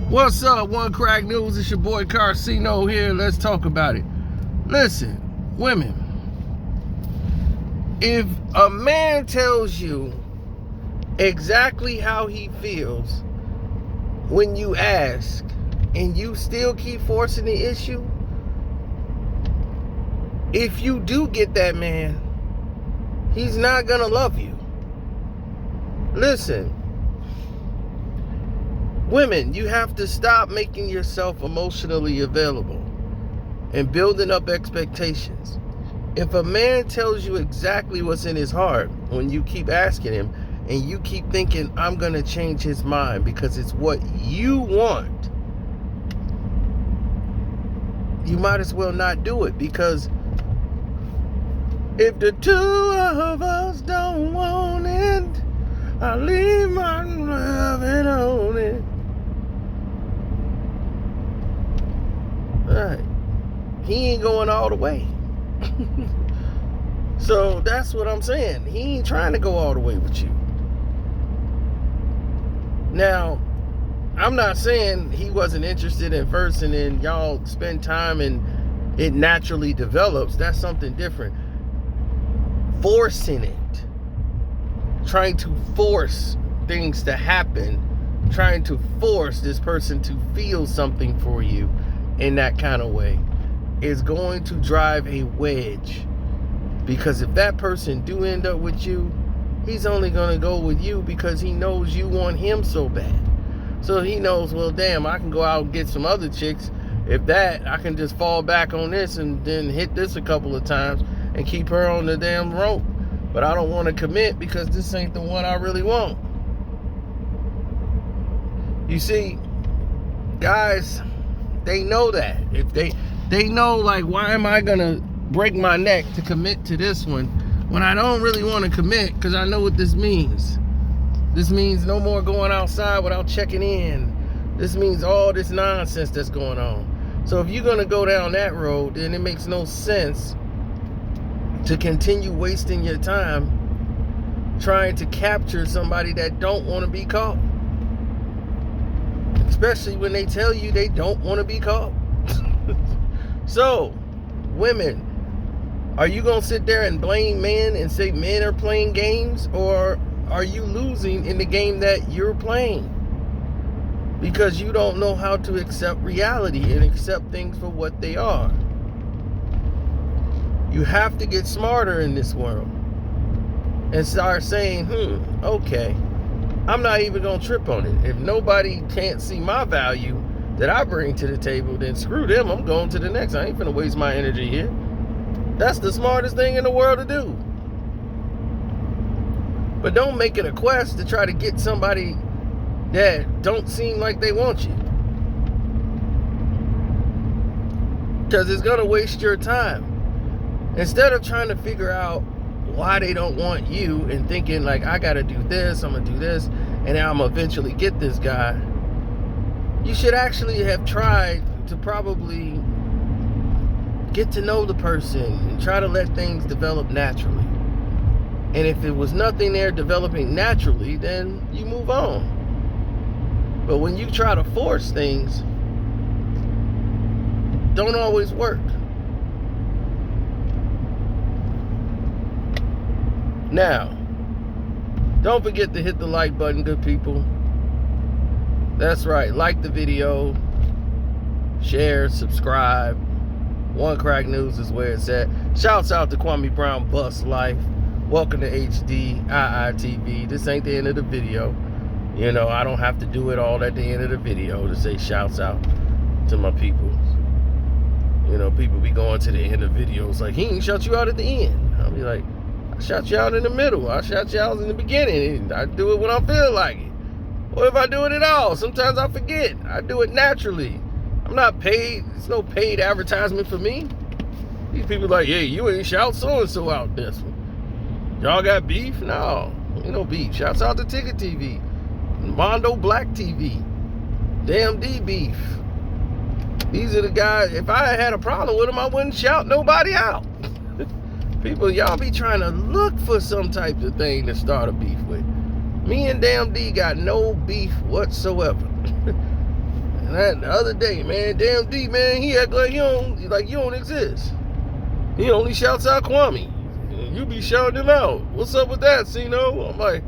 What's up, One Crack News? It's your boy Carcino here. Let's talk about it. Listen, women, if a man tells you exactly how he feels when you ask and you still keep forcing the issue, if you do get that man, he's not gonna love you. Listen, women, you have to stop making yourself emotionally available and building up expectations. If a man tells you exactly what's in his heart when you keep asking him and you keep thinking, I'm going to change his mind because it's what you want, you might as well not do it, because if the two of us don't want it, I'll leave my loving on it. Right. He ain't going all the way. So that's what I'm saying. He ain't trying to go all the way with you. Now, I'm not saying he wasn't interested at first and then y'all spend time and it naturally develops. That's something different. Forcing it, trying to force things to happen, trying to force this person to feel something for you in that kind of way is going to drive a wedge. Because if that person do end up with you, he's only going to go with you because he knows you want him so bad. So he knows, well, damn, I can go out and get some other chicks. If that, I can just fall back on this and then hit this a couple of times and keep her on the damn rope. But I don't want to commit because this ain't the one I really want. You see, guys, they know that. If they know, like, why am I gonna break my neck to commit to this one when I don't really want to commit, because I know what this means. This means no more going outside without checking in. This means all this nonsense that's going on. So if you're gonna go down that road, then it makes no sense to continue wasting your time trying to capture somebody that don't want to be caught. Especially when they tell you they don't want to be caught. So, women, are you going to sit there and blame men and say men are playing games? Or are you losing in the game that you're playing? Because you don't know how to accept reality and accept things for what they are. You have to get smarter in this world and start saying, okay, I'm not even going to trip on it. If nobody can't see my value that I bring to the table, then screw them. I'm going to the next. I ain't finna waste my energy here. That's the smartest thing in the world to do. But don't make it a quest to try to get somebody that don't seem like they want you. Because it's going to waste your time. Instead of trying to figure out why they don't want you and thinking like, I got to do this, I'm going to do this, and then I'm going to eventually get this guy, you should actually have tried to probably get to know the person and try to let things develop naturally. And if it was nothing there developing naturally, then you move on. But when you try to force things, don't always work. Now, don't forget to hit the like button, good people. That's right, like the video, share, subscribe. One Crack News is where it's at. Shouts out to Kwame Brown Bus Life. Welcome to HD IITV. This ain't the end of the video. You know, I don't have to do it all at the end of the video to say shouts out to my people. You know, people be going to the end of videos like, he ain't shut you out at the end. I'll be like, I shot you out in the middle. I shot you out in the beginning. I do it when I feel like it. Or if I do it at all, sometimes I forget. I do it naturally. I'm not paid. It's no paid advertisement for me. These people like, hey, you ain't shout so-and-so out this one. Y'all got beef? No, ain't no beef. Shouts out to Ticket TV, Mondo Black TV, Damn D Beef. These are the guys, if I had a problem with them, I wouldn't shout nobody out. People, y'all be trying to look for some type of thing to start a beef with. Me and Damn D got no beef whatsoever. that the other day, man, damn D, man, he act like you don't exist. He only shouts out Kwame. You be shouting him out. What's up with that, Sino? I'm like,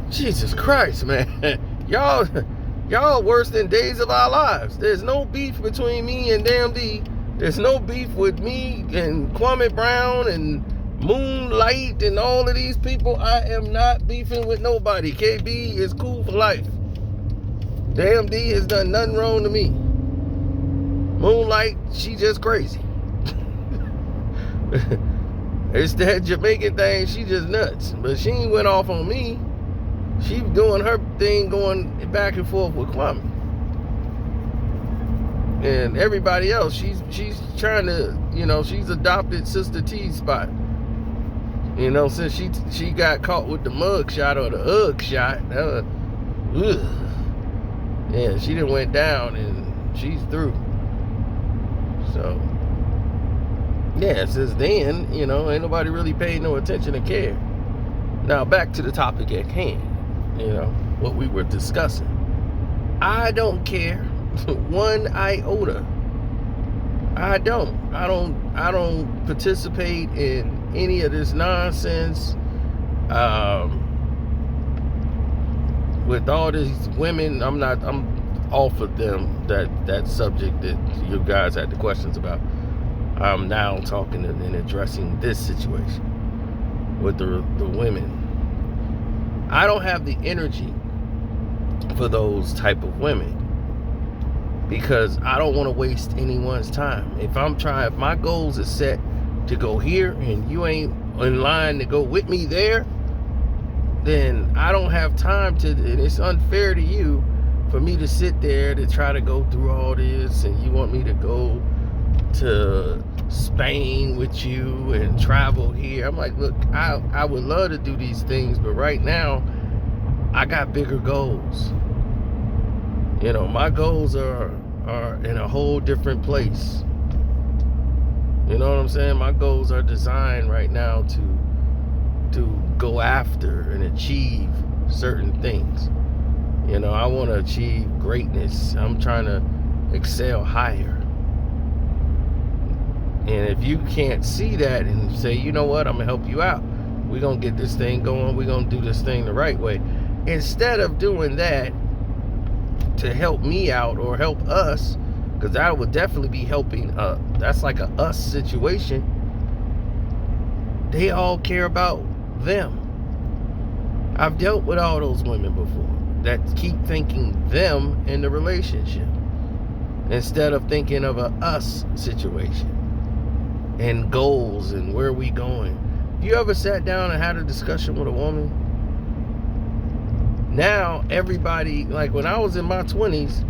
Jesus Christ, man. Y'all worse than days of our lives. There's no beef between me and Damn D. There's no beef with me and Kwame Brown and Moonlight and all of these people. I am not beefing with nobody. KB is cool for life. Damn D has done nothing wrong to me. Moonlight, she just crazy. It's that Jamaican thing, she just nuts. But she ain't went off on me. She doing her thing going back and forth with Kwame. And everybody else, she's trying to, she's adopted Sister T's spot. Since she got caught with the mug shot or the ugh shot. Yeah, she done went down and she's through. So, yeah, since then, ain't nobody really paid no attention or care. Now, back to the topic at hand, what we were discussing. I don't care one iota. I don't participate in any of this nonsense. With all these women, I'm off of them, that subject that you guys had the questions about. I'm now talking and addressing this situation with the women. I don't have the energy for those type of women because I don't want to waste anyone's time. If my goals are set to go here and you ain't in line to go with me there, then I don't have time to, and it's unfair to you for me to sit there to try to go through all this, and you want me to go to Spain with you and travel here. I'm like, look, I would love to do these things, but right now I got bigger goals. My goals are in a whole different place. You know what I'm saying? My goals are designed right now to go after and achieve certain things. I want to achieve greatness. I'm trying to excel higher. And if you can't see that and say, you know what, I'm going to help you out. We're going to get this thing going. We're going to do this thing the right way. Instead of doing that to help me out or help us, because that would definitely be helping, that's like a us situation. They all care about them. I've dealt with all those women before that keep thinking them in the relationship instead of thinking of a us situation and goals and where we going. You ever sat down and had a discussion with a woman? Now everybody, like when I was in my 20s,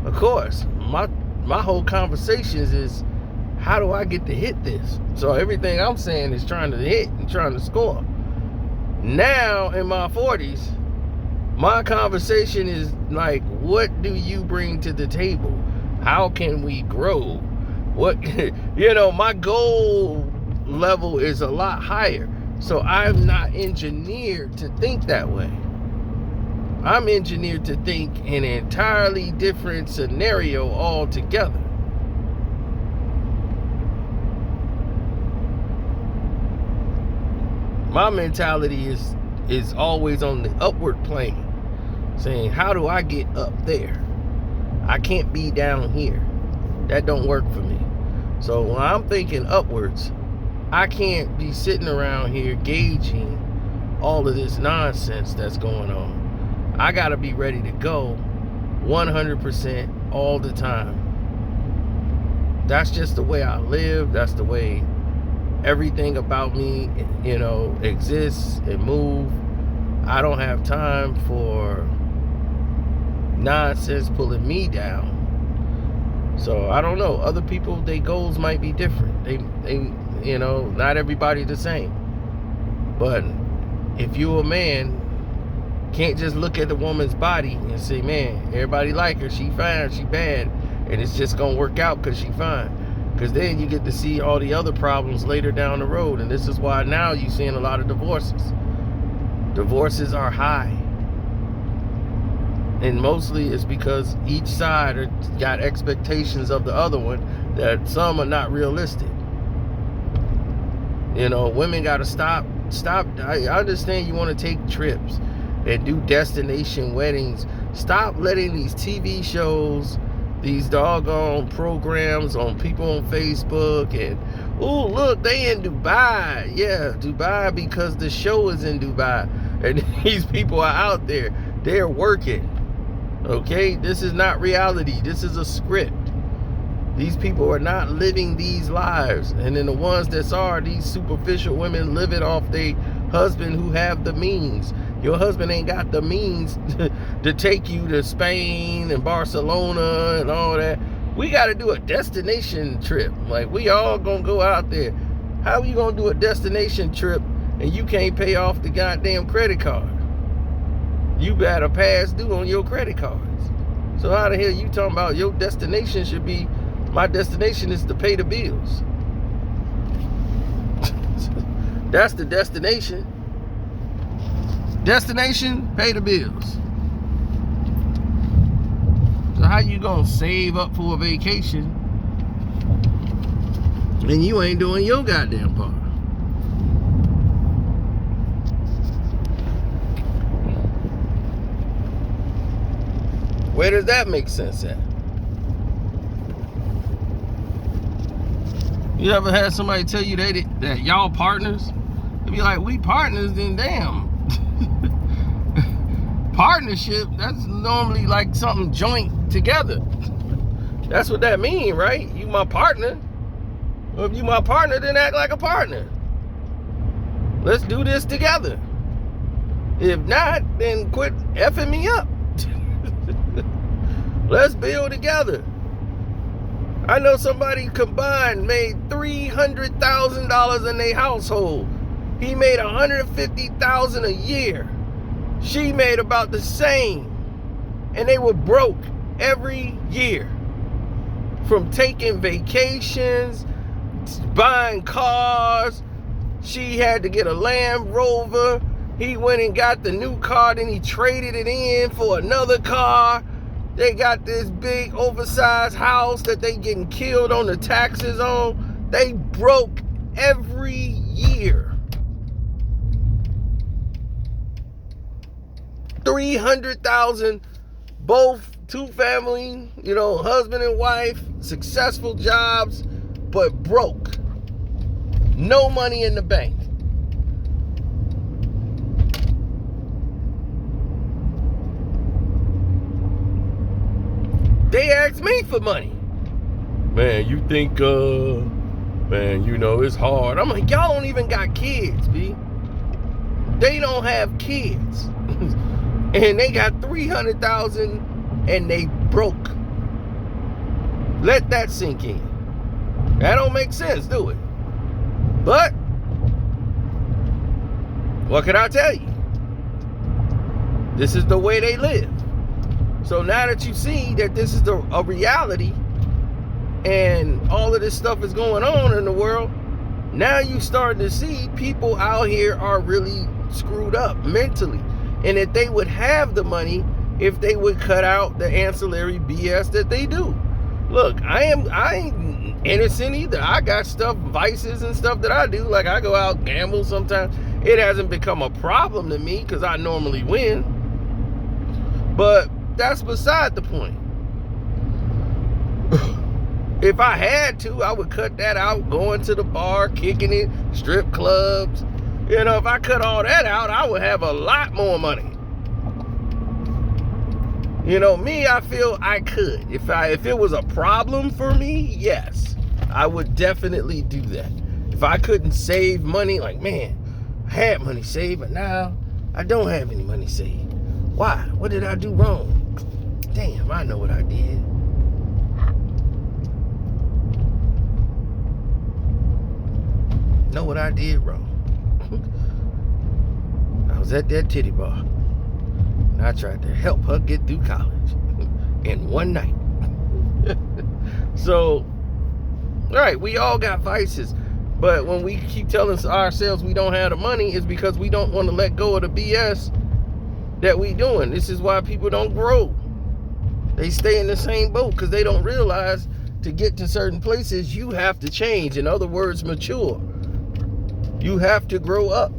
of course, my whole conversations is, how do I get to hit this? So everything I'm saying is trying to hit and trying to score. Now in my 40s, my conversation is like, what do you bring to the table? How can we grow? What, my goal level is a lot higher. So I'm not engineered to think that way. I'm engineered to think in an entirely different scenario altogether. My mentality is always on the upward plane, saying, how do I get up there? I can't be down here. That don't work for me. So when I'm thinking upwards, I can't be sitting around here gauging all of this nonsense that's going on. I gotta be ready to go 100% all the time. That's just the way I live. That's the way everything about me, exists and move. I don't have time for nonsense pulling me down. So I don't know. Other people, their goals might be different. They not everybody the same. But if you're a man, can't just look at the woman's body and say, man, everybody like her, she fine, she bad, and it's just gonna work out because she fine. Because then you get to see all the other problems later down the road. And this is why now you're seeing a lot of divorces. Divorces are high. And mostly it's because each side got expectations of the other one that some are not realistic. You know, women got to stop. I understand you want to take trips and do destination weddings. Stop letting these TV shows, these doggone programs on people on Facebook, and oh, look, they in Dubai. Yeah, Dubai, because the show is in Dubai. And these people are out there. They're working. Okay? This is not reality. This is a script. These people are not living these lives. And then the ones that are, these superficial women living off their husband who have the means. Your husband ain't got the means to take you to Spain and Barcelona and all that. We got to do a destination trip. Like, we all gonna go out there. How are you gonna do a destination trip and you can't pay off the goddamn credit card? You got a past due on your credit cards. So how the hell you talking about your destination should be, my destination is to pay the bills? That's the destination. Destination, pay the bills. So how you gonna save up for a vacation and you ain't doing your goddamn part? Where does that make sense at? You ever had somebody tell you that y'all partners? They be like, we partners, then damn. Partnership, that's normally like something joint together. That's what that mean, right? You my partner. Well, if you my partner, then act like a partner. Let's do this together. If not, then quit effing me up. Let's build together. I know somebody combined made $300,000 in their household. He made $150,000 a year. She made about the same. And they were broke every year. From taking vacations, buying cars. She had to get a Land Rover. He went and got the new car, then he traded it in for another car. They got this big oversized house that they getting killed on the taxes on. They broke every year. 300,000, both two family, you know, husband and wife, successful jobs, but broke. No money in the bank. They asked me for money. Man, you think, man, you know, it's hard. I'm like, y'all don't even got kids, B. They don't have kids. And they got 300,000 and they broke. Let that sink in. That don't make sense, do it? But what can I tell you? This is the way they live. So now that you see that this is a reality and all of this stuff is going on in the world, now you starting to see people out here are really screwed up mentally. And that they would have the money if they would cut out the ancillary BS that they do. Look, I ain't innocent either. I got stuff, vices and stuff that I do. Like, I go out gamble sometimes. It hasn't become a problem to me because I normally win. But that's beside the point. If I had to, I would cut that out, going to the bar, kicking it, strip clubs. You know, if I cut all that out, I would have a lot more money. You know, me, I feel I could. If it was a problem for me, yes, I would definitely do that. If I couldn't save money, like, man, I had money saved, but now I don't have any money saved. Why? What did I do wrong? Damn, I know what I did. Know what I did wrong. I was at that titty bar and I tried to help her get through college in one night. So, all right, we all got vices, but when we keep telling ourselves we don't have the money, it's because we don't want to let go of the BS that we doing. This is why people don't grow. They stay in the same boat because they don't realize to get to certain places, you have to change. In other words, mature. You have to grow up.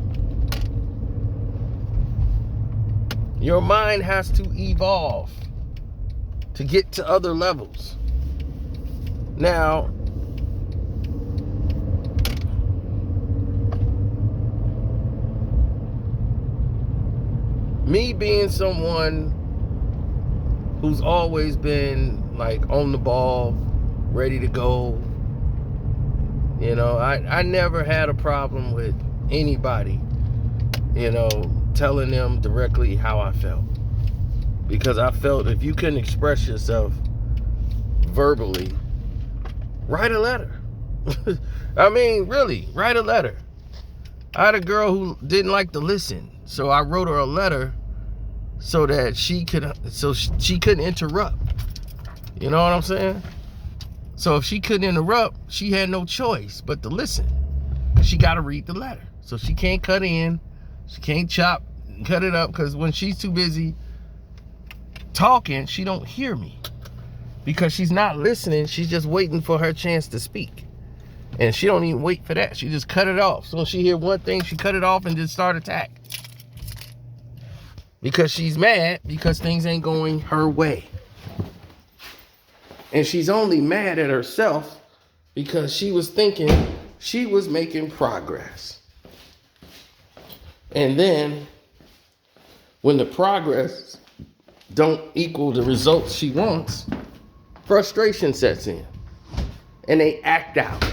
Your mind has to evolve to get to other levels. Now, me being someone who's always been like on the ball, ready to go, you know, I never had a problem with anybody, you know, telling them directly how I felt. Because I felt if you couldn't express yourself verbally, write a letter. I mean, really, write a letter. I had a girl who didn't like to listen, so I wrote her a letter so that she couldn't interrupt. You know what I'm saying? So if she couldn't interrupt, she had no choice but to listen. She got to read the letter. So she can't cut in, she can't cut it up, because when she's too busy talking, she don't hear me. Because she's not listening, she's just waiting for her chance to speak. And she don't even wait for that. She just cut it off. So she hear one thing, she cut it off and just start attack. Because she's mad because things ain't going her way. And she's only mad at herself because she was thinking she was making progress. And then when the progress don't equal the results she wants, frustration sets in. And they act out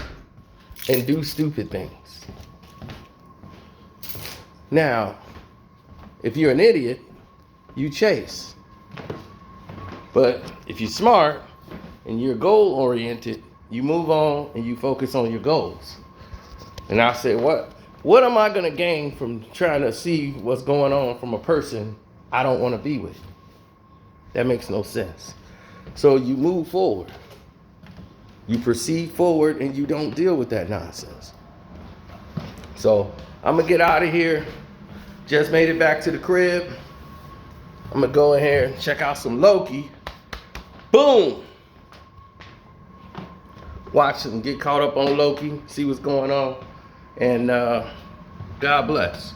and do stupid things. Now, if you're an idiot, you chase. But if you're smart and you're goal-oriented, you move on and you focus on your goals. And I say, what am I gonna gain from trying to see what's going on from a person I don't want to be with? That makes no sense. So you move forward. You proceed forward and you don't deal with that nonsense. So I'm gonna get out of here. Just made it back to the crib. I'm gonna go ahead and check out some Loki. Boom! Watch and get caught up on Loki, see what's going on. And God bless.